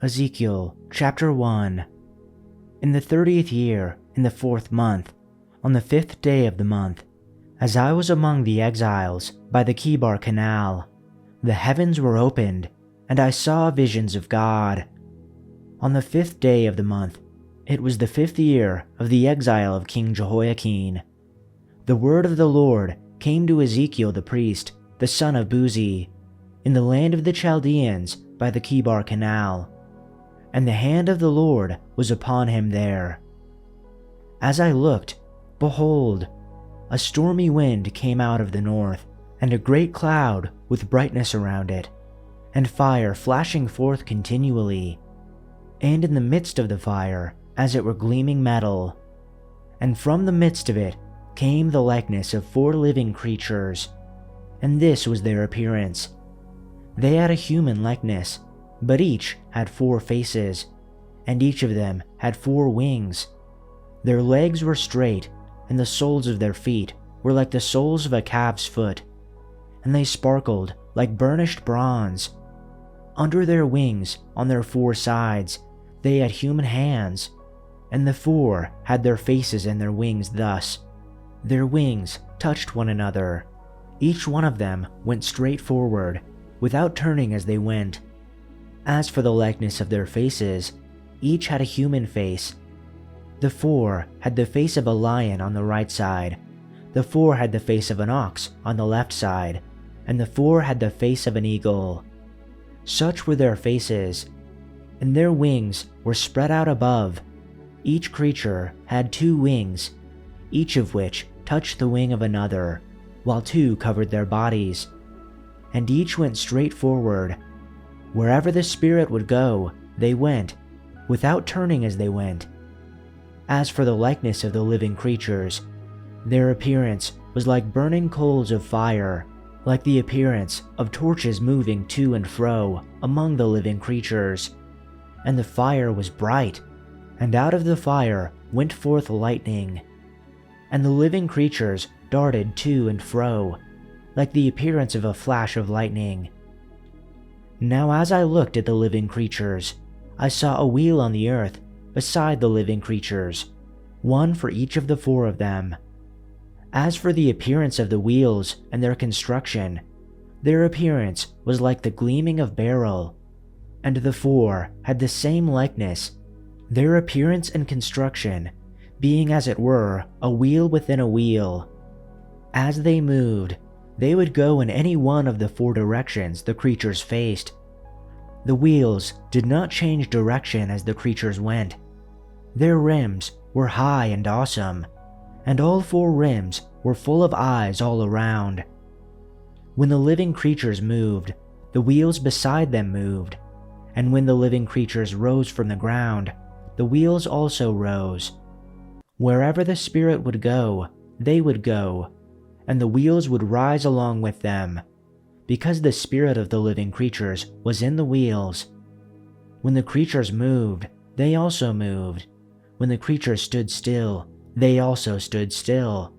Ezekiel chapter 1. In the 30th year, in the 4th month, on the 5th day of the month, as I was among the exiles by the Kibar Canal, the heavens were opened, and I saw visions of God. On the 5th day of the month, it was the 5th year of the exile of King Jehoiakim. The word of the Lord came to Ezekiel the priest, the son of Buzi, in the land of the Chaldeans by the Kibar Canal. And the hand of the Lord was upon him there. As I looked, behold, a stormy wind came out of the north, and a great cloud with brightness around it, and fire flashing forth continually, and in the midst of the fire, as it were gleaming metal. And from the midst of it came the likeness of 4 living creatures, and this was their appearance. They had a human likeness, but each had 4 faces, and each of them had 4 wings. Their legs were straight, and the soles of their feet were like the soles of a calf's foot, and they sparkled like burnished bronze. Under their wings, on their 4 sides, they had human hands, and the 4 had their faces and their wings thus. Their wings touched one another. Each one of them went straight forward, without turning as they went. As for the likeness of their faces, each had a human face. The 4 had the face of a lion on the right side, the 4 had the face of an ox on the left side, and the 4 had the face of an eagle. Such were their faces, and their wings were spread out above. Each creature had 2 wings, each of which touched the wing of another, while 2 covered their bodies. And each went straight forward. Wherever the Spirit would go, they went, without turning as they went. As for the likeness of the living creatures, their appearance was like burning coals of fire, like the appearance of torches moving to and fro among the living creatures. And the fire was bright, and out of the fire went forth lightning. And the living creatures darted to and fro, like the appearance of a flash of lightning. Now as I looked at the living creatures, I saw a wheel on the earth beside the living creatures, one for each of the 4 of them. As for the appearance of the wheels and their construction, their appearance was like the gleaming of beryl, and the 4 had the same likeness, their appearance and construction being as it were a wheel within a wheel. As they moved, they would go in any one of the 4 directions the creatures faced. The wheels did not change direction as the creatures went. Their rims were high and awesome, and all 4 rims were full of eyes all around. When the living creatures moved, the wheels beside them moved, and when the living creatures rose from the ground, the wheels also rose. Wherever the Spirit would go, they would go, and the wheels would rise along with them, because the spirit of the living creatures was in the wheels. When the creatures moved, they also moved. When the creatures stood still, they also stood still.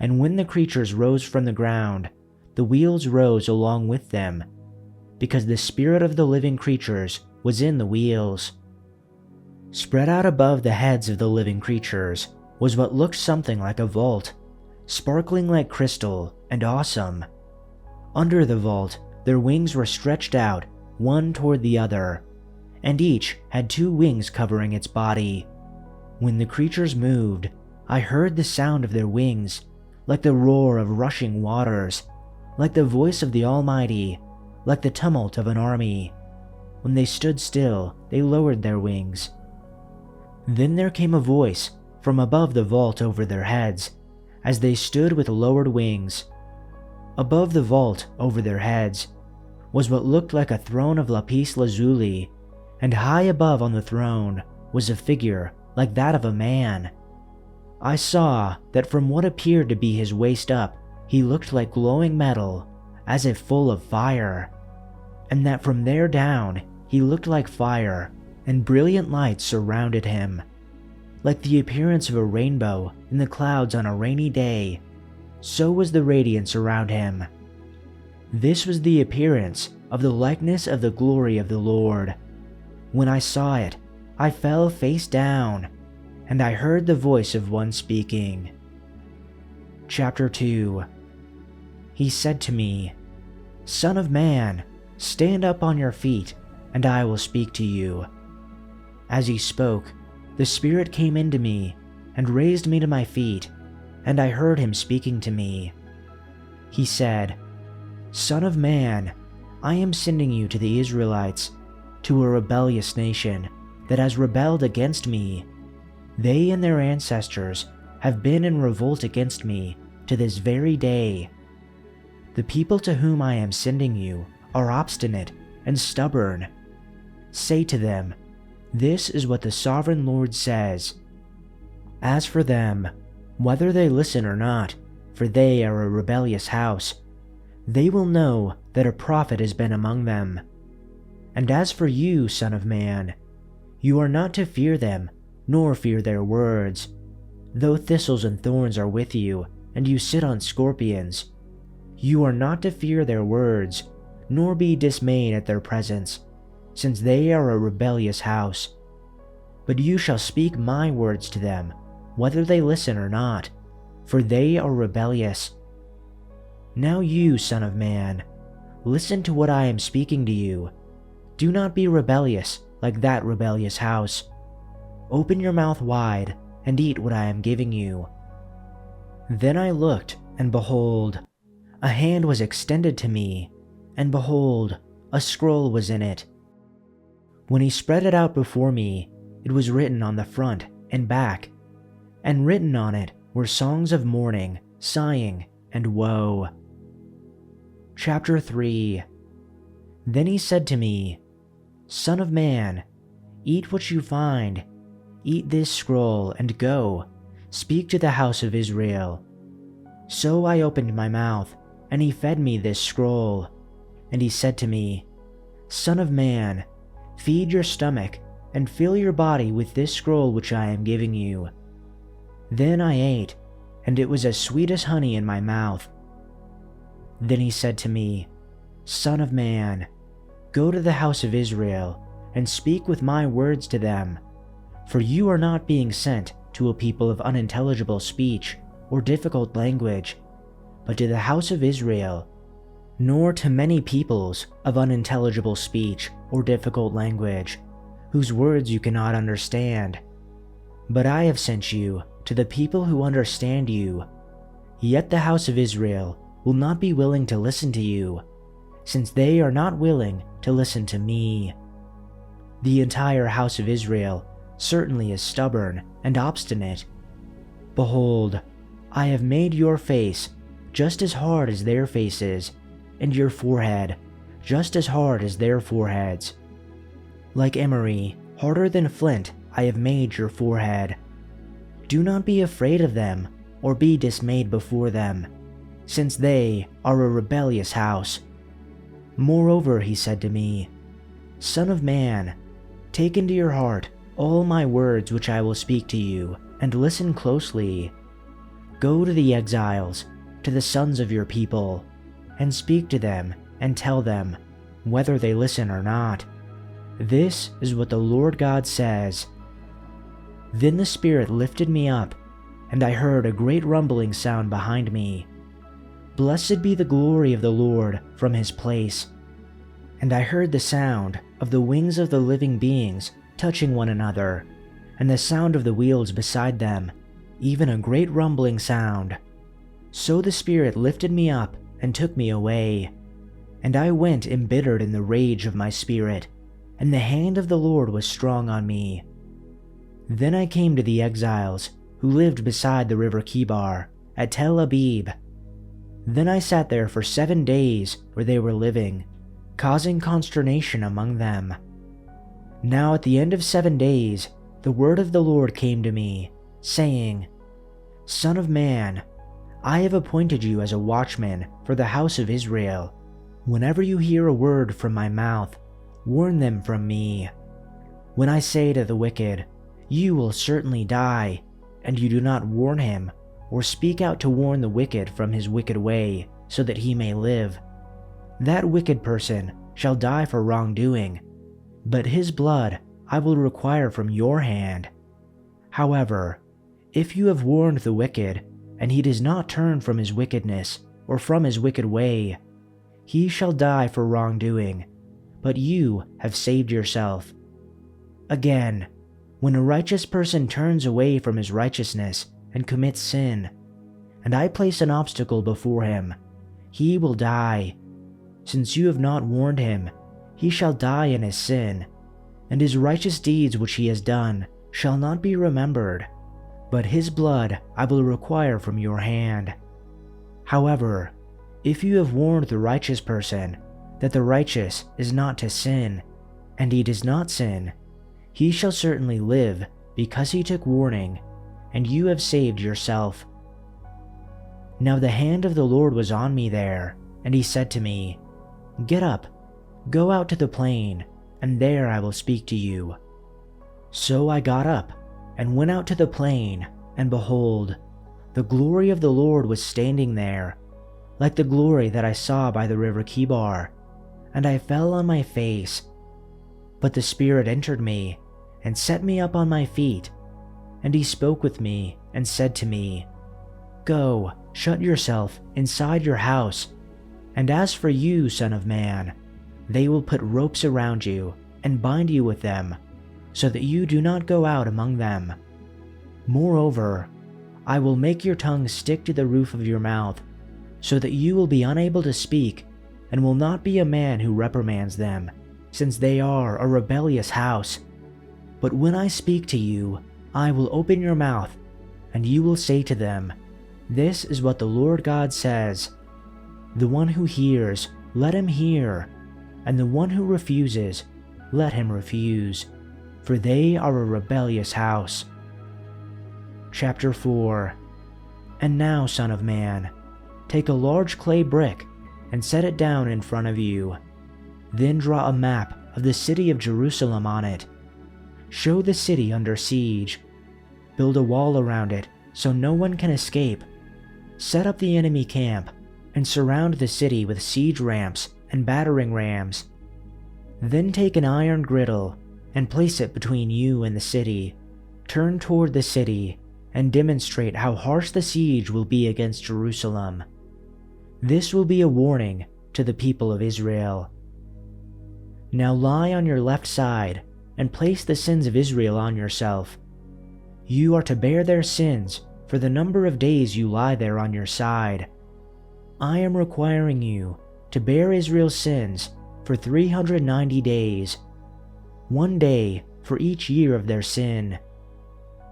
And when the creatures rose from the ground, the wheels rose along with them, because the spirit of the living creatures was in the wheels. Spread out above the heads of the living creatures was what looked something like a vault, sparkling like crystal and awesome. Under the vault, their wings were stretched out, one toward the other, and each had 2 wings covering its body. When the creatures moved, I heard the sound of their wings, like the roar of rushing waters, like the voice of the Almighty, like the tumult of an army. When they stood still, they lowered their wings. Then there came a voice from above the vault over their heads, as they stood with lowered wings. Above the vault over their heads was what looked like a throne of lapis lazuli, and high above on the throne was a figure like that of a man. I saw that from what appeared to be his waist up, he looked like glowing metal, as if full of fire, and that from there down he looked like fire, and brilliant lights surrounded him, like the appearance of a rainbow in the clouds on a rainy day. So was the radiance around him. This was the appearance of the likeness of the glory of the Lord. When I saw it, I fell face down, and I heard the voice of one speaking. Chapter 2. He said to me, "Son of man, stand up on your feet, and I will speak to you." As he spoke, the Spirit came into me and raised me to my feet, and I heard him speaking to me. He said, "Son of man, I am sending you to the Israelites, to a rebellious nation that has rebelled against me. They and their ancestors have been in revolt against me to this very day. The people to whom I am sending you are obstinate and stubborn. Say to them, 'This is what the Sovereign Lord says.' As for them, whether they listen or not, for they are a rebellious house, they will know that a prophet has been among them. And as for you, son of man, you are not to fear them, nor fear their words. Though thistles and thorns are with you, and you sit on scorpions, you are not to fear their words, nor be dismayed at their presence, since they are a rebellious house. But you shall speak my words to them, whether they listen or not, for they are rebellious. Now you, son of man, listen to what I am speaking to you. Do not be rebellious like that rebellious house. Open your mouth wide and eat what I am giving you." Then I looked, and behold, a hand was extended to me, and behold, a scroll was in it. When he spread it out before me, it was written on the front and back, and written on it were songs of mourning, sighing, and woe. Chapter 3. Then he said to me, "Son of man, eat what you find. Eat this scroll and go, speak to the house of Israel." So I opened my mouth, and he fed me this scroll. And he said to me, "Son of man, feed your stomach and fill your body with this scroll which I am giving you." Then I ate, and it was as sweet as honey in my mouth. Then he said to me, "Son of man, go to the house of Israel and speak with my words to them, for you are not being sent to a people of unintelligible speech or difficult language, but to the house of Israel, nor to many peoples of unintelligible speech or difficult language, whose words you cannot understand. But I have sent you to the people who understand you. Yet the house of Israel will not be willing to listen to you, since they are not willing to listen to me. The entire house of Israel certainly is stubborn and obstinate. Behold, I have made your face just as hard as their faces, and your forehead just as hard as their foreheads. Like emery, harder than flint, I have made your forehead. Do not be afraid of them, or be dismayed before them, since they are a rebellious house. Moreover, he said to me, "Son of man, take into your heart all my words which I will speak to you, and listen closely. Go to the exiles, to the sons of your people, and speak to them, and tell them, whether they listen or not. This is what the Lord God says." Then the Spirit lifted me up, and I heard a great rumbling sound behind me. "Blessed be the glory of the Lord from his place." And I heard the sound of the wings of the living beings touching one another, and the sound of the wheels beside them, even a great rumbling sound. So the Spirit lifted me up and took me away, and I went embittered in the rage of my spirit, and the hand of the Lord was strong on me. Then I came to the exiles who lived beside the river Kibar at Tel Abib. Then I sat there for 7 days where they were living, causing consternation among them. Now at the end of 7 days, the word of the Lord came to me, saying, "Son of man, I have appointed you as a watchman for the house of Israel. Whenever you hear a word from my mouth, warn them from me. When I say to the wicked, 'You will certainly die,' and you do not warn him, or speak out to warn the wicked from his wicked way, so that he may live, that wicked person shall die for wrongdoing, but his blood I will require from your hand. However, if you have warned the wicked, and he does not turn from his wickedness or from his wicked way, he shall die for wrongdoing, but you have saved yourself. Again, when a righteous person turns away from his righteousness and commits sin, and I place an obstacle before him, he will die. Since you have not warned him, he shall die in his sin, and his righteous deeds which he has done shall not be remembered, but his blood I will require from your hand. However, if you have warned the righteous person that the righteous is not to sin, and he does not sin, he shall certainly live because he took warning, and you have saved yourself. Now the hand of the Lord was on me there, and he said to me, Get up, go out to the plain, and there I will speak to you. So I got up, and went out to the plain, and behold, the glory of the Lord was standing there, like the glory that I saw by the river Kibar, and I fell on my face. But the Spirit entered me, and set me up on my feet, and he spoke with me, and said to me, Go, shut yourself inside your house, and as for you, son of man, they will put ropes around you, and bind you with them, so that you do not go out among them. Moreover, I will make your tongue stick to the roof of your mouth, so that you will be unable to speak, and will not be a man who reprimands them, since they are a rebellious house. But when I speak to you, I will open your mouth, and you will say to them, This is what the Lord God says. The one who hears, let him hear, and the one who refuses, let him refuse, for they are a rebellious house. Chapter 4. And now, son of man, take a large clay brick and set it down in front of you. Then draw a map of the city of Jerusalem on it. Show the city under siege. Build a wall around it so no one can escape. Set up the enemy camp and surround the city with siege ramps and battering rams. Then take an iron griddle and place it between you and the city. Turn toward the city and demonstrate how harsh the siege will be against Jerusalem. This will be a warning to the people of Israel. Now lie on your left side and place the sins of Israel on yourself. You are to bear their sins for the number of days you lie there on your side. I am requiring you to bear Israel's sins for 390 days, 1 day for each year of their sin.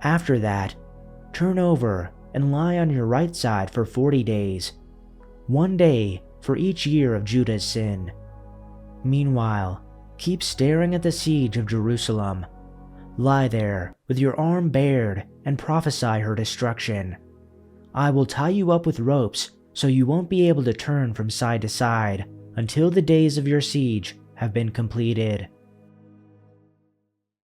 After that, turn over and lie on your right side for 40 days, 1 day for each year of Judah's sin. Meanwhile, keep staring at the siege of Jerusalem. Lie there with your arm bared and prophesy her destruction. I will tie you up with ropes so you won't be able to turn from side to side until the days of your siege have been completed.